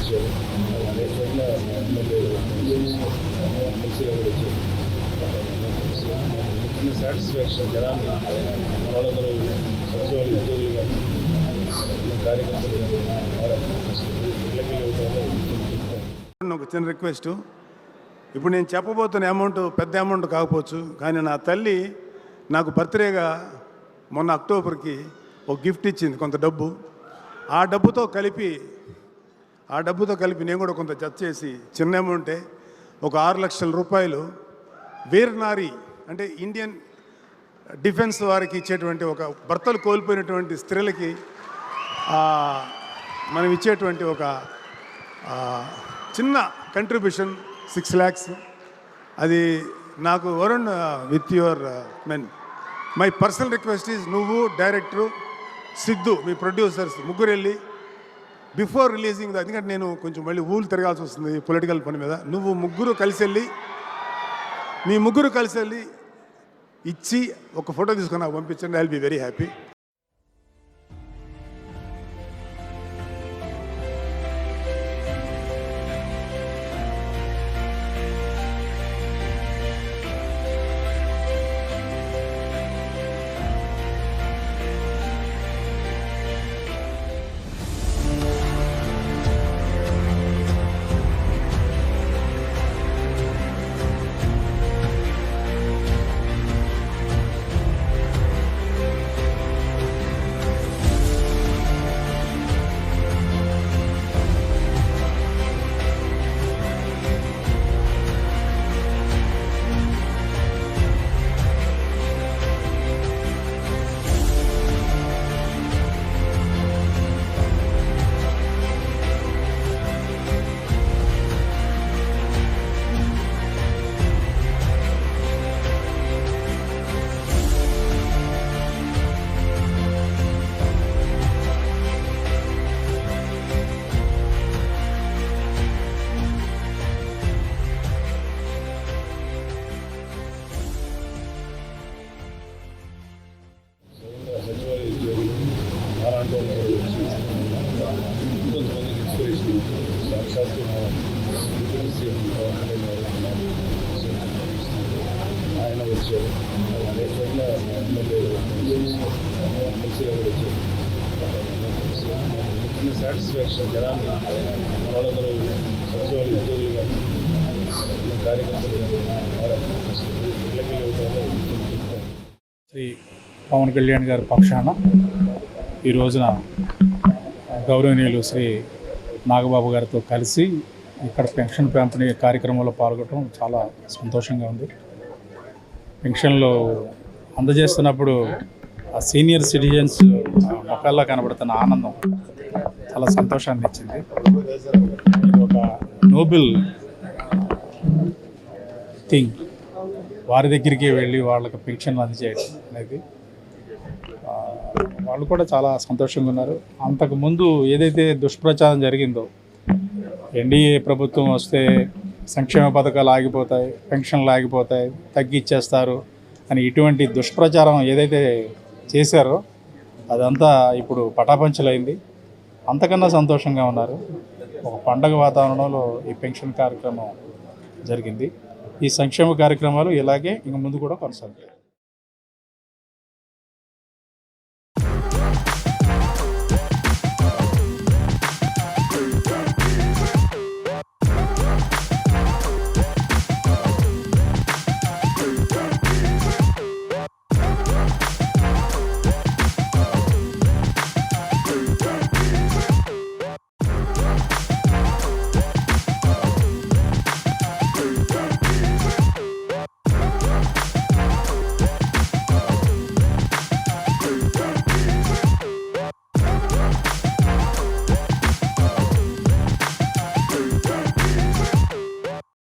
వచ్చారు. అనేక చోట్ల ఎమ్మెల్యేలు ఎమ్మెల్సీలు కూడా వచ్చారు. చిన్న సాటిస్ఫాక్షన్ జనాన్ని మన వాళ్ళందరూ సచివాలయ ఉద్యోగులు కానీ కార్యకర్తలు కానీ ఒక చిన్న రిక్వెస్ట్. ఇప్పుడు నేను చెప్పబోతున్న అమౌంట్ పెద్ద అమౌంట్ కాకపోవచ్చు, కానీ నా తల్లి నాకు బర్త్డేగా మొన్న అక్టోబర్కి ఒక గిఫ్ట్ ఇచ్చింది, కొంత డబ్బు. ఆ డబ్బుతో కలిపి నేను కూడా కొంత జత చేసి చిన్న అమౌంటే ఒక 6 లక్షల రూపాయలు వీరనారి అంటే ఇండియన్ డిఫెన్స్ వారికి ఇచ్చేటువంటి, ఒక భర్తలు కోల్పోయినటువంటి స్త్రీలకి మనం ఇచ్చేటువంటి ఒక చిన్న కంట్రిబ్యూషన్ 6 lakhs. అది నాకు Varun, with your my personal request is, నువ్వు డైరెక్టరు సిద్ధు మీ ప్రొడ్యూసర్స్ ముగ్గురు వెళ్ళి బిఫోర్ రిలీజింగ్ ఎందుకంటే నేను కొంచెం మళ్ళీ ఊళ్ళు తిరగాల్సి వస్తుంది పొలిటికల్ పని మీద, నువ్వు మీ ముగ్గురు కలిసి వెళ్ళి ఇచ్చి ఒక ఫోటో తీసుకొని నాకు పంపించండి. I will be very happy. కొంతమందికి ఇన్స్పిరేషన్ సాక్షాత్తు ఆయన వచ్చారు. అనేక చోట్ల ఎమ్మెల్యేలు ఎమ్మెల్సీలు కూడా వచ్చారు. చిన్న సాటిస్ఫాక్షన్ జనాన్ని మన వాళ్ళందరూ సచివాలయ ఉద్యోగులు కానీ కార్యకర్తలు శ్రీ పవన్ కళ్యాణ్ గారి పక్షాన ఈ రోజున గౌరవనీయులు శ్రీ నాగబాబు గారితో కలిసి ఇక్కడ పెన్షన్ పంపిణీ కార్యక్రమంలో పాల్గొనడం చాలా సంతోషంగా ఉంది. పెన్షన్లు అందజేస్తున్నప్పుడు ఆ సీనియర్ సిటిజన్స్ మొక్కల్లో కనబడుతున్న ఆనందం చాలా సంతోషాన్ని ఇచ్చింది. ఇది ఒక నోబెల్ థింగ్. వారి దగ్గరికి వెళ్ళి వాళ్ళకి పెన్షన్లు అందజేయడం అనేది వాళ్ళు కూడా చాలా సంతోషంగా ఉన్నారు. అంతకుముందు ఏదైతే దుష్ప్రచారం జరిగిందో, ఎన్డీఏ ప్రభుత్వం వస్తే సంక్షేమ పథకాలు ఆగిపోతాయి, పెన్షన్లు ఆగిపోతాయి, తగ్గిచ్చేస్తారు అని ఇటువంటి దుష్ప్రచారం ఏదైతే చేశారో అదంతా ఇప్పుడు పటాపంచలైంది. అంతకన్నా సంతోషంగా ఉన్నారు. ఒక పండగ వాతావరణంలో ఈ పెన్షన్ కార్యక్రమం జరిగింది. ఈ సంక్షేమ కార్యక్రమాలు ఇలాగే ఇంక ముందు కూడా కొనసాగుతాయి.